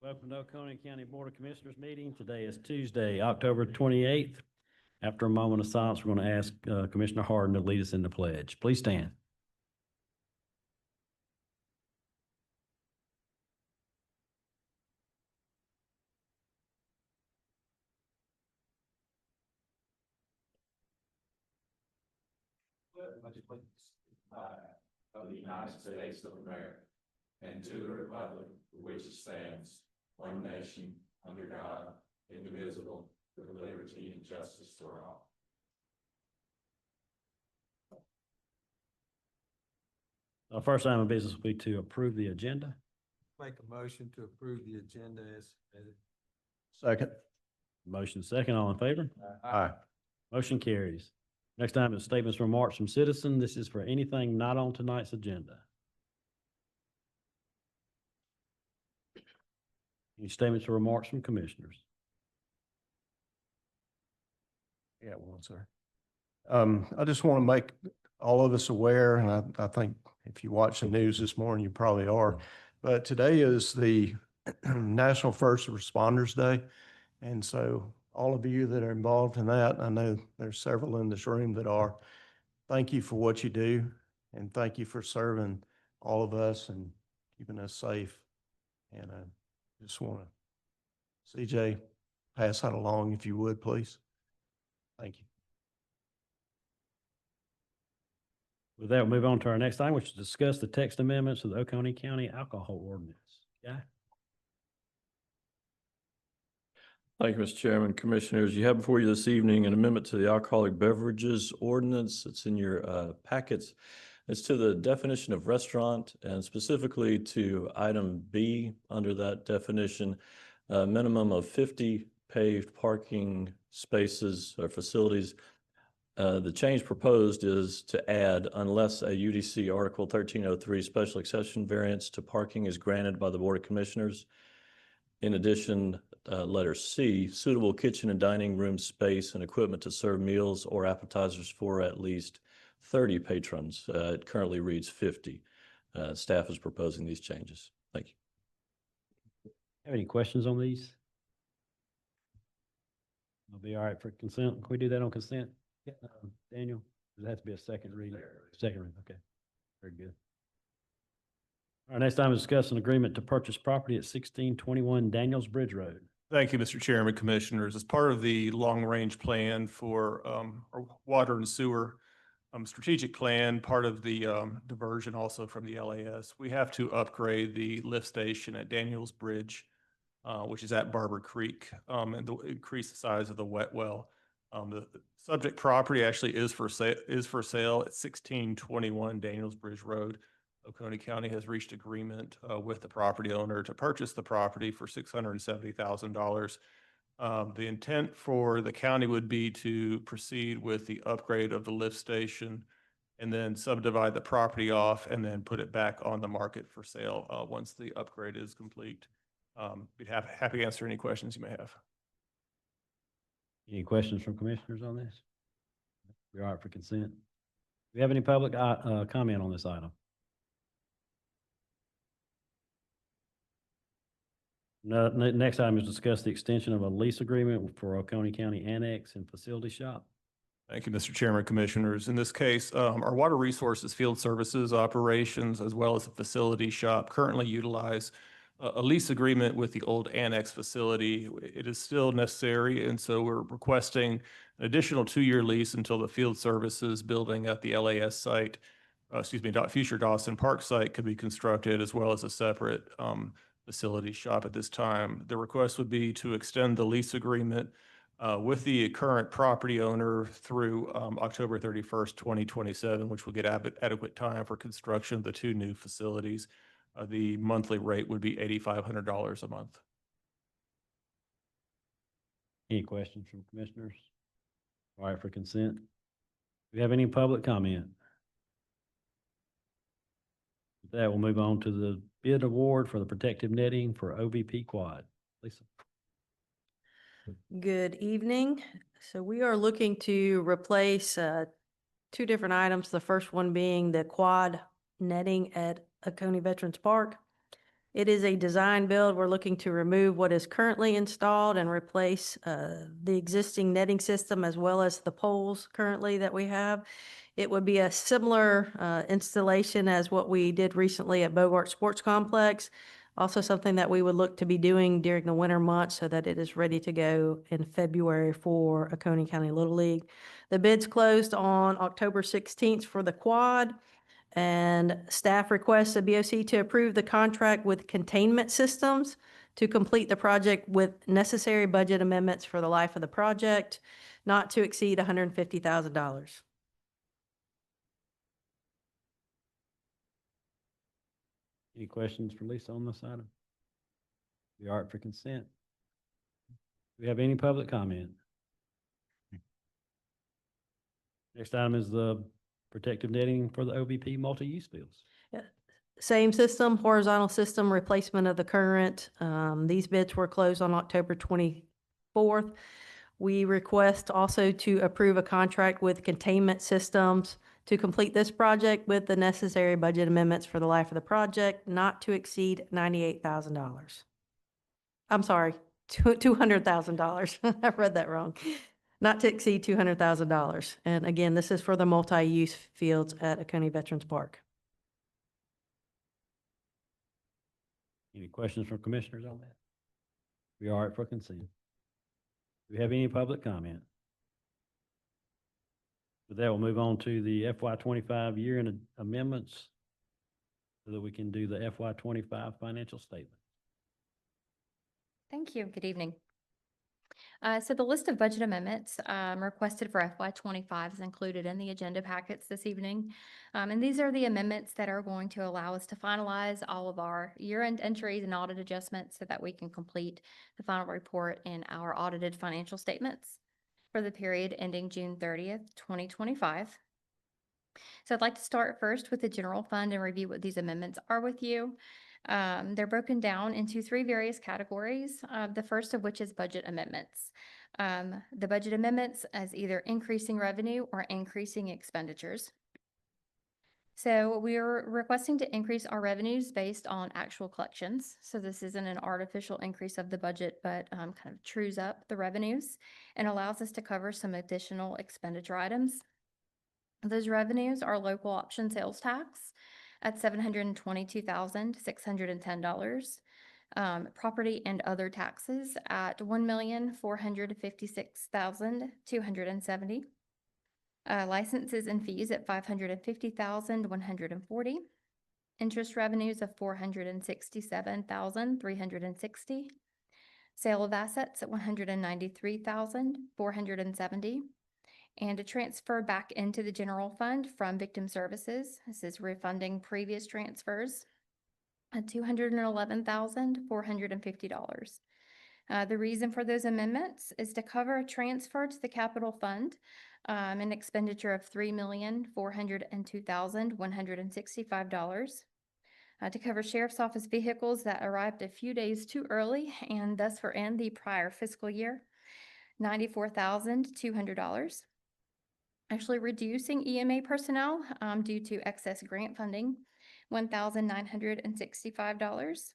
Welcome to Oconee County Board of Commissioners meeting. Today is Tuesday, October 28th. After a moment of silence, we're going to ask Commissioner Harden to lead us in the pledge. Please stand. Of the United States of America, and to the republic for which it stands, one nation, under God, indivisible, with liberty and justice for all. Our first item of business will be to approve the agenda. Make a motion to approve the agenda as submitted. Second. Motion second, all in favor? Aye. Motion carries. Next item is statements and remarks from citizen. This is for anything not on tonight's agenda. Any statements or remarks from commissioners? Yeah, one, sir. I just want to make all of us aware, and I think if you watch the news this morning, you probably are, but today is the National First Responders Day. And so all of you that are involved in that, I know there's several in this room that are, thank you for what you do. And thank you for serving all of us and keeping us safe. And I just want to, CJ, pass that along if you would, please. Thank you. With that, we'll move on to our next item, which is discuss the text amendments of the Oconee County Alcohol Ordinance. Yeah. Thank you, Mr. Chairman. Commissioners, you have before you this evening an amendment to the Alcoholic Beverages Ordinance. It's in your packets. It's to the definition of restaurant and specifically to item B under that definition, a minimum of 50 paved parking spaces or facilities. The change proposed is to add, unless a UDC Article 1303 special exception variance to parking is granted by the Board of Commissioners. In addition, letter C, suitable kitchen and dining room space and equipment to serve meals or appetizers for at least 30 patrons. It currently reads 50. Staff is proposing these changes. Thank you. Have any questions on these? I'll be all right for consent. Can we do that on consent? Daniel, does it have to be a second reading? Second reading, okay. Very good. Our next item is discuss an agreement to purchase property at 1621 Daniels Bridge Road. Thank you, Mr. Chairman, Commissioners. As part of the long-range plan for our water and sewer strategic plan, part of the diversion also from the LAS, we have to upgrade the lift station at Daniels Bridge, which is at Barber Creek, and to increase the size of the wet well. The subject property actually is for sale at 1621 Daniels Bridge Road. Oconee County has reached agreement with the property owner to purchase the property for $670,000. The intent for the county would be to proceed with the upgrade of the lift station and then subdivide the property off and then put it back on the market for sale once the upgrade is complete. Be happy to answer any questions you may have. Any questions from commissioners on this? We're all right for consent. Do we have any public comment on this item? No, next item is discuss the extension of a lease agreement for Oconee County Annex and Facility Shop. Thank you, Mr. Chairman, Commissioners. In this case, our Water Resources Field Services operations, as well as the facility shop, currently utilize a lease agreement with the old annex facility. It is still necessary, and so we're requesting an additional 2-year lease until the field services building at the LAS site, future Dawson Park site could be constructed, as well as a separate facility shop at this time. The request would be to extend the lease agreement with the current property owner through October 31st, 2027, which will get adequate time for construction of the 2 new facilities. The monthly rate would be $8,500 a month. Any questions from commissioners? All right for consent. Do we have any public comment? With that, we'll move on to the bid award for the protective netting for OVP Quad. Lisa. Good evening. So we are looking to replace 2 different items. The first one being the quad netting at Oconee Veterans Park. It is a design build. We're looking to remove what is currently installed and replace the existing netting system as well as the poles currently that we have. It would be a similar installation as what we did recently at Bogart Sports Complex. Also something that we would look to be doing during the winter months so that it is ready to go in February for Oconee County Little League. The bids closed on October 16th for the quad. And staff requests the BOC to approve the contract with Containment Systems to complete the project with necessary budget amendments for the life of the project, not to exceed $150,000. Any questions for Lisa on this item? We are up for consent. Do we have any public comment? Next item is the protective netting for the OVP multi-use fields. Same system, horizontal system, replacement of the current. These bids were closed on October 24th. We request also to approve a contract with Containment Systems to complete this project with the necessary budget amendments for the life of the project, not to exceed $98,000. I'm sorry, $200,000. I read that wrong. Not to exceed $200,000. And again, this is for the multi-use fields at Oconee Veterans Park. Any questions from commissioners on that? We are up for consent. Do we have any public comment? With that, we'll move on to the FY25 year-end amendments so that we can do the FY25 financial statement. Thank you. Good evening. So the list of budget amendments requested for FY25 is included in the agenda packets this evening. And these are the amendments that are going to allow us to finalize all of our year-end entries and audit adjustments so that we can complete the final report in our audited financial statements for the period ending June 30th, 2025. So I'd like to start first with the general fund and review what these amendments are with you. They're broken down into three various categories, the first of which is budget amendments. The budget amendments as either increasing revenue or increasing expenditures. So we are requesting to increase our revenues based on actual collections. So this isn't an artificial increase of the budget, but kind of trues up the revenues and allows us to cover some additional expenditure items. Those revenues are local option sales tax at $722,610. Property and other taxes at $1,456,270. Licenses and fees at $550,140. Interest revenues of $467,360. Sale of assets at $193,470. And a transfer back into the general fund from victim services. This is refunding previous transfers at $211,450. The reason for those amendments is to cover a transfer to the capital fund, an expenditure of $3,402,165. To cover sheriff's office vehicles that arrived a few days too early and thus were in the prior fiscal year, $94,200. Actually reducing EMA personnel due to excess grant funding, $1,965.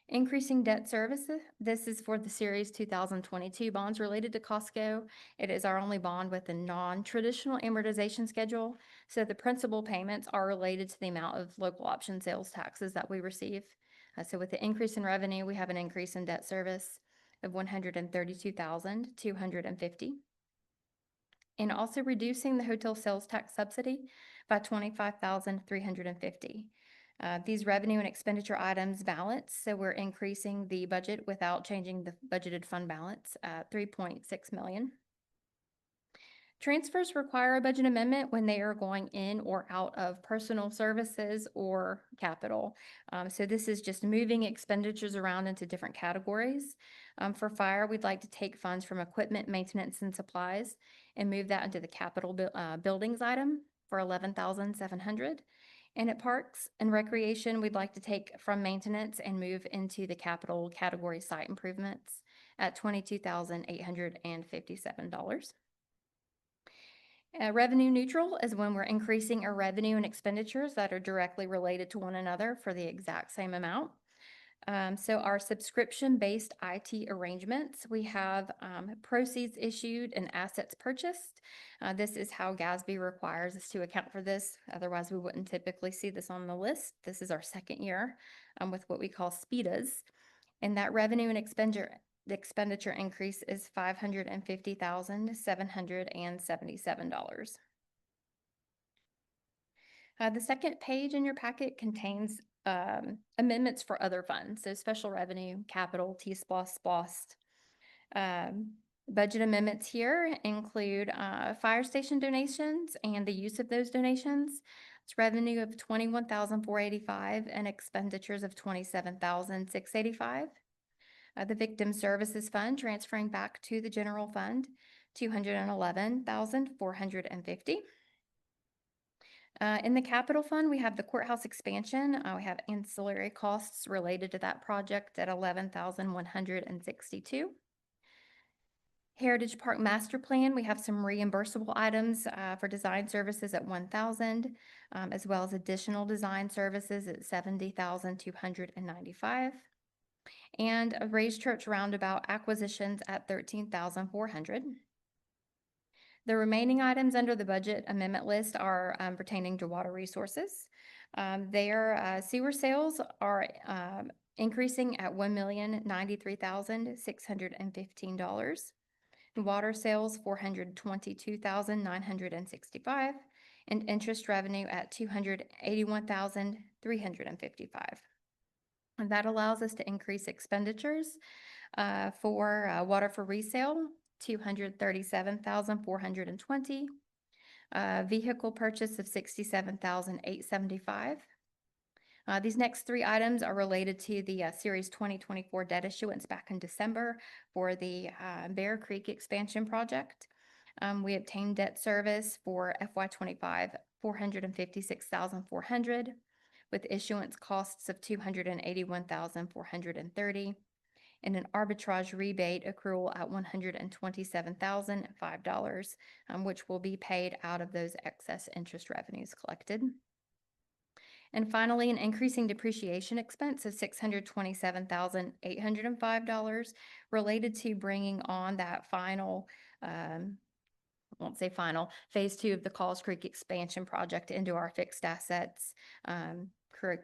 Increasing debt service. This is for the Series 2022 bonds related to Costco. It is our only bond with a non-traditional amortization schedule. So the principal payments are related to the amount of local option sales taxes that we receive. So with the increase in revenue, we have an increase in debt service of $132,250. And also reducing the hotel sales tax subsidy by $25,350. These revenue and expenditure items balance, so we're increasing the budget without changing the budgeted fund balance at $3.6 million. Transfers require a budget amendment when they are going in or out of personal services or capital. So this is just moving expenditures around into different categories. For fire, we'd like to take funds from equipment, maintenance, and supplies and move that into the capital buildings item for $11,700. And at parks and recreation, we'd like to take from maintenance and move into the capital category site improvements at $22,857. Revenue neutral is when we're increasing our revenue and expenditures that are directly related to one another for the exact same amount. So our subscription-based IT arrangements, we have proceeds issued and assets purchased. This is how GASB requires us to account for this. Otherwise, we wouldn't typically see this on the list. This is our second year with what we call SPIDAs. And that revenue and expenditure increase is $550,777. The second page in your packet contains amendments for other funds, so special revenue, capital, T-SPOS, SPOST. Budget amendments here include fire station donations and the use of those donations. It's revenue of $21,485 and expenditures of $27,685. The Victim Services Fund transferring back to the general fund, $211,450. In the capital fund, we have the courthouse expansion. We have ancillary costs related to that project at $11,162. Heritage Park Master Plan, we have some reimbursable items for design services at $1,000, as well as additional design services at $70,295. And a raised church roundabout acquisitions at $13,400. The remaining items under the budget amendment list are pertaining to water resources. Their sewer sales are increasing at $1,093,615. Water sales, $422,965, and interest revenue at $281,355. And that allows us to increase expenditures for water for resale, $237,420. Vehicle purchase of $67,875. These next three items are related to the Series 2024 debt issuance back in December for the Bear Creek expansion project. We obtained debt service for FY25, $456,400, with issuance costs of $281,430, and an arbitrage rebate accrual at $127,005, which will be paid out of those excess interest revenues collected. And finally, an increasing depreciation expense of $627,805 related to bringing on that final, I won't say final, phase 2 of the Calls Creek expansion project into our fixed assets,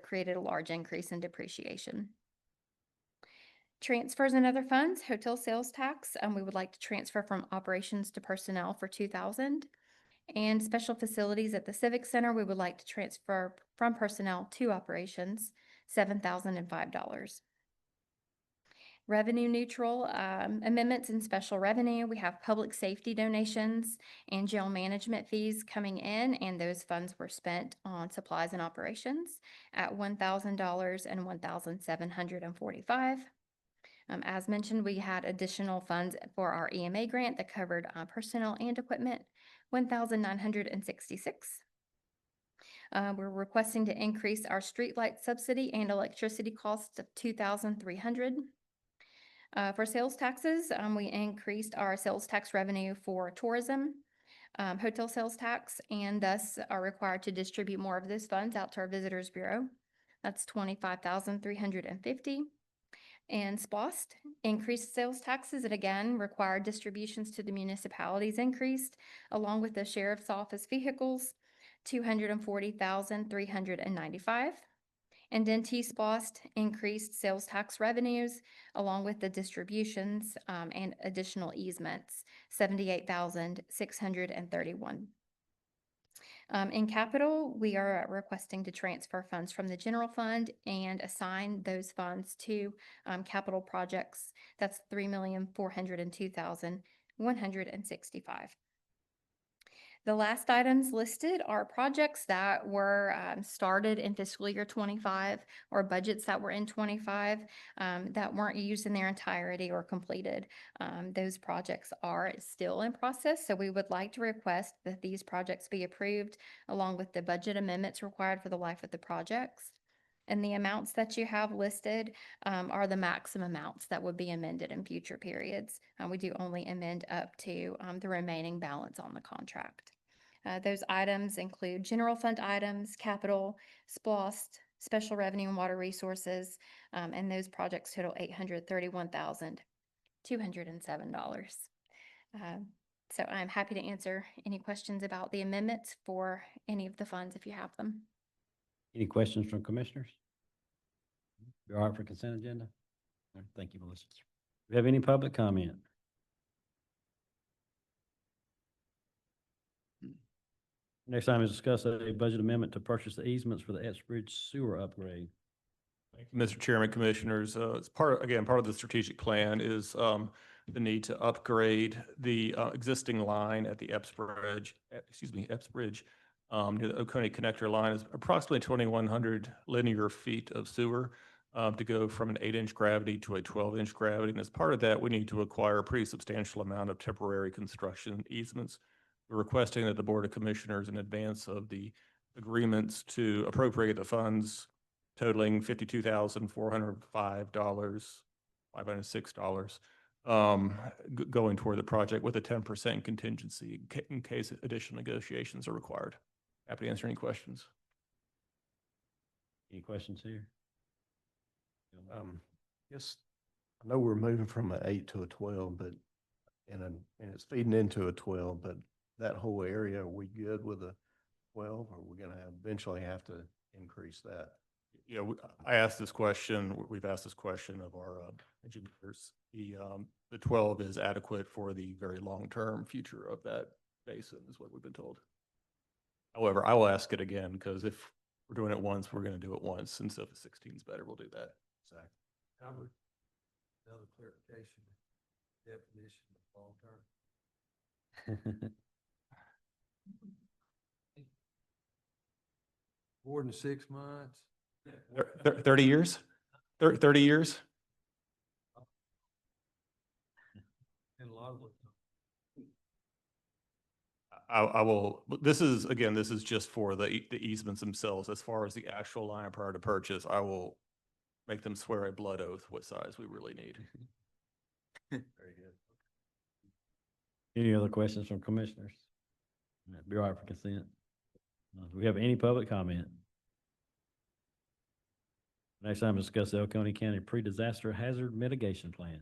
created a large increase in depreciation. Transfers and other funds, hotel sales tax, we would like to transfer from operations to personnel for $2,000. And special facilities at the Civic Center, we would like to transfer from personnel to operations, $7,005. Revenue neutral amendments in special revenue, we have public safety donations and jail management fees coming in, and those funds were spent on supplies and operations at $1,000 and $1,745. As mentioned, we had additional funds for our EMA grant that covered personnel and equipment, $1,966. We're requesting to increase our streetlight subsidy and electricity costs of $2,300. For sales taxes, we increased our sales tax revenue for tourism, hotel sales tax, and thus are required to distribute more of those funds out to our Visitors Bureau. That's $25,350. And SPOST, increased sales taxes, and again, required distributions to the municipalities increased, along with the sheriff's office vehicles, $240,395. And then T-SPOST, increased sales tax revenues, along with the distributions and additional easements, $78,631. In capital, we are requesting to transfer funds from the general fund and assign those funds to capital projects. That's $3,402,165. The last items listed are projects that were started in fiscal year 25 or budgets that were in 25 that weren't used in their entirety or completed. Those projects are still in process, so we would like to request that these projects be approved along with the budget amendments required for the life of the projects. And the amounts that you have listed are the maximum amounts that would be amended in future periods. We do only amend up to the remaining balance on the contract. Those items include general fund items, capital, SPOST, special revenue and water resources. And those projects total $831,207. So I'm happy to answer any questions about the amendments for any of the funds if you have them. Any questions from commissioners? You all right for consent agenda? All right, thank you, Melissa. Do we have any public comment? Next item is discuss a budget amendment to purchase the easements for the Bridge sewer upgrade. Thank you, Mr. Chairman, Commissioners. It's part of the strategic plan is the need to upgrade the existing line at the Epps Bridge, near the Oconee connector line is approximately 2,100 linear feet of sewer to go from an 8-inch gravity to a 12-inch gravity. And as part of that, we need to acquire a pretty substantial amount of temporary construction easements. We're requesting that the Board of Commissioners, in advance of the agreements to appropriate the funds totaling $52,405.506, going toward the project with a 10% contingency in case additional negotiations are required. Happy to answer any questions. Any questions here? Yes, I know we're moving from an 8 to a 12, but, and it's feeding into a 12, but that whole area, are we good with a 12, or we're gonna eventually have to increase that? Yeah, I asked this question, we've asked this question of our engineers. The 12 is adequate for the very long-term future of that basin, is what we've been told. However, I will ask it again, because if we're doing it once, we're gonna do it once, and so if 16 is better, we'll do that. Exactly. Albert, another clarification, definition of long-term. More than 6 months? 30 years? 30 years? And a lot of it. I will, this is just for the easements themselves. As far as the actual line prior to purchase, I will make them swear a blood oath what size we really need. Very good. Any other questions from commissioners? Be all right for consent. Do we have any public comment? Next time, discuss the Oconee County Pre-Disaster Hazard Mitigation Plan.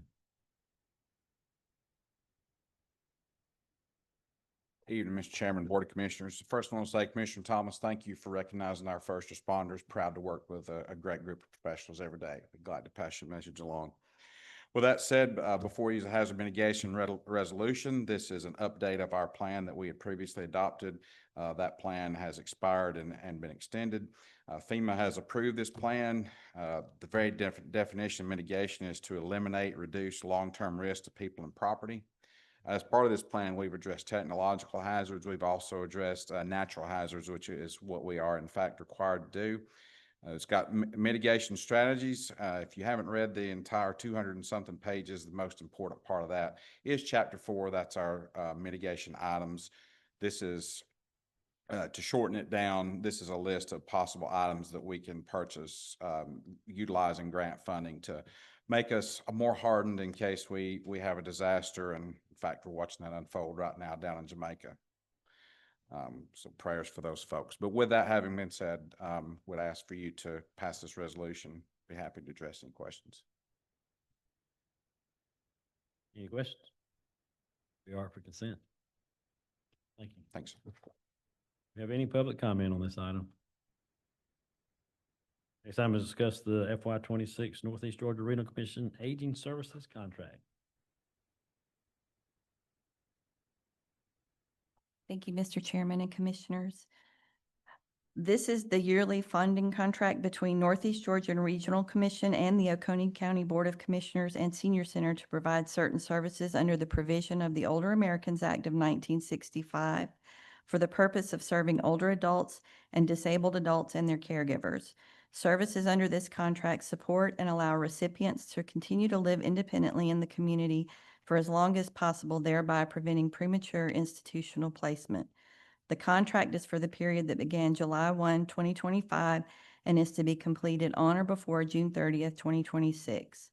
Evening, Mr. Chairman, Board of Commissioners. First, I want to say, Commissioner Thomas, thank you for recognizing our first responders. Proud to work with a great group of professionals every day. Glad to pass your message along. With that said, before we use a hazard mitigation resolution, this is an update of our plan that we had previously adopted. That plan has expired and been extended. FEMA has approved this plan. The very definition of mitigation is to eliminate, reduce long-term risk to people and property. As part of this plan, we've addressed technological hazards. We've also addressed natural hazards, which is what we are in fact required to do. It's got mitigation strategies. If you haven't read the entire 200 and something pages, the most important part of that is Chapter 4. That's our mitigation items. This is, to shorten it down, this is a list of possible items that we can purchase utilizing grant funding to make us more hardened in case we have a disaster. And in fact, we're watching that unfold right now down in Jamaica. So prayers for those folks. But with that having been said, would ask for you to pass this resolution. Be happy to address any questions. Any questions? We are for consent. Thank you. Thanks. Do we have any public comment on this item? Next item is discuss the FY26 Northeast Georgia Regional Commission Aging Services Contract. Thank you, Mr. Chairman and Commissioners. This is the yearly funding contract between Northeast Georgia Regional Commission and the Oconee County Board of Commissioners and Senior Center to provide certain services under the provision of the Older Americans Act of 1965 for the purpose of serving older adults and disabled adults and their caregivers. Services under this contract support and allow recipients to continue to live independently in the community for as long as possible, thereby preventing premature institutional placement. The contract is for the period that began July 1, 2025, and is to be completed on or before June 30th, 2026.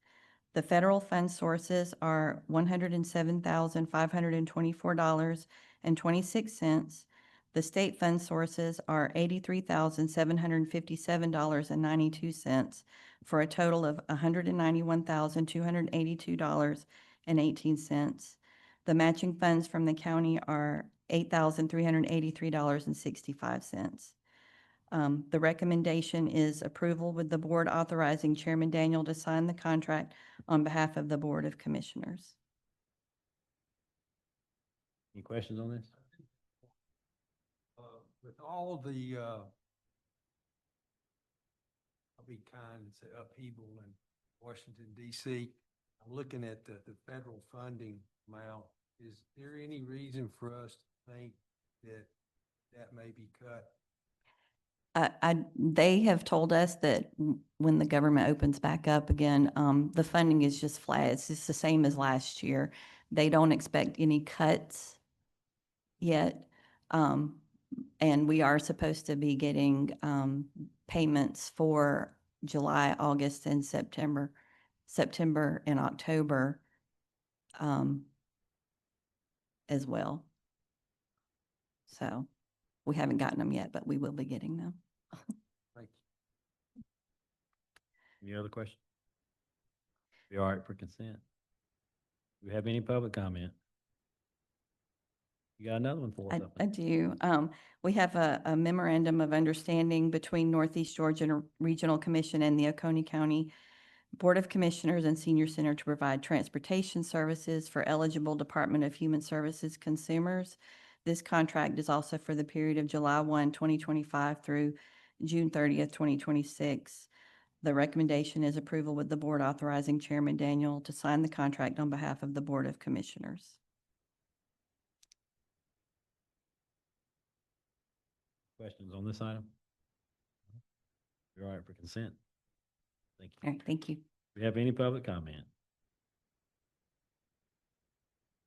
The federal fund sources are $107,524.26. The state fund sources are $83,757.92 for a total of $191,282.18. The matching funds from the county are $8,383.65. The recommendation is approval with the board authorizing Chairman Daniel to sign the contract on behalf of the Board of Commissioners. Any questions on this? With all the, I'll be kind and say upheaval in Washington DC, I'm looking at the federal funding amount. Is there any reason for us to think that that may be cut? They have told us that when the government opens back up again, the funding is just flat. It's just the same as last year. They don't expect any cuts yet. And we are supposed to be getting, payments for July, August, and September and October, as well. So we haven't gotten them yet, but we will be getting them. Thank you. Any other questions? Be all right for consent? Do we have any public comment? You got another one for us? I do. We have a memorandum of understanding between Northeast Georgia Regional Commission and the Oconee County Board of Commissioners and Senior Center to provide transportation services for eligible Department of Human Services consumers. This contract is also for the period of July 1, 2025 through June 30th, 2026. The recommendation is approval with the board authorizing Chairman Daniel to sign the contract on behalf of the Board of Commissioners. Questions on this item? You're all right for consent? Thank you. All right, thank you. Do we have any public comment?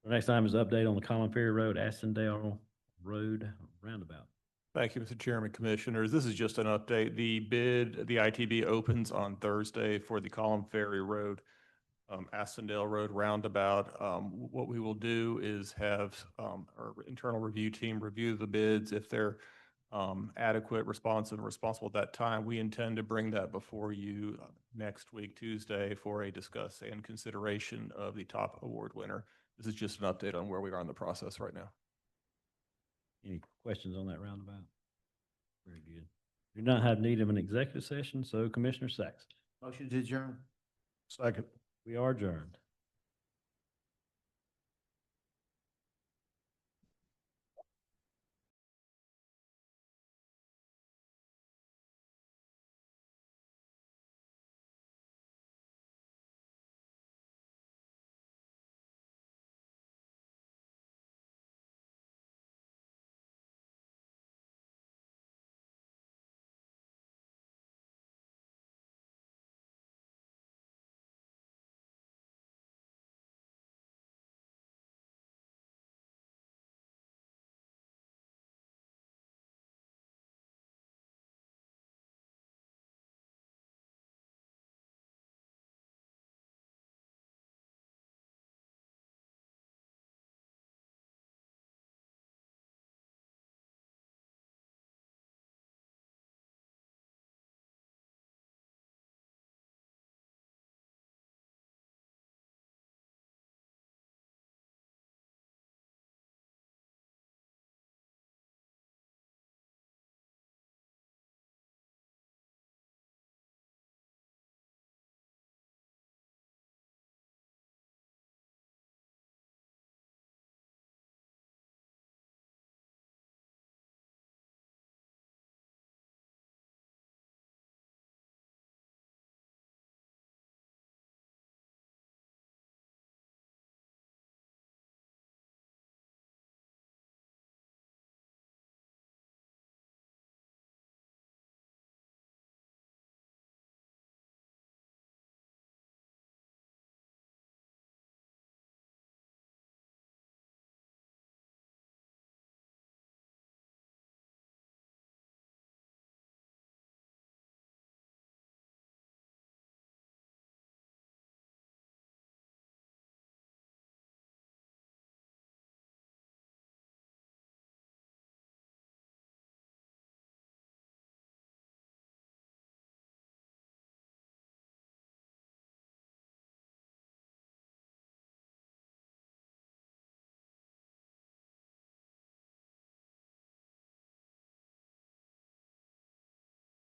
The next item is update on the Common Ferry Road, Astondale Road roundabout. Thank you, Mr. Chairman, Commissioners. This is just an update. The bid, the ITB opens on Thursday for the Column Ferry Road, Astondale Road roundabout. What we will do is have our internal review team review the bids. If they're adequate, responsive, and responsible at that time, we intend to bring that before you next week, Tuesday, for a discuss and consideration of the top award winner. This is just an update on where we are in the process right now. Any questions on that roundabout? Very good. Do not have need of an executive session, so Commissioner Sacks. Motion to adjourn. Second. We are adjourned.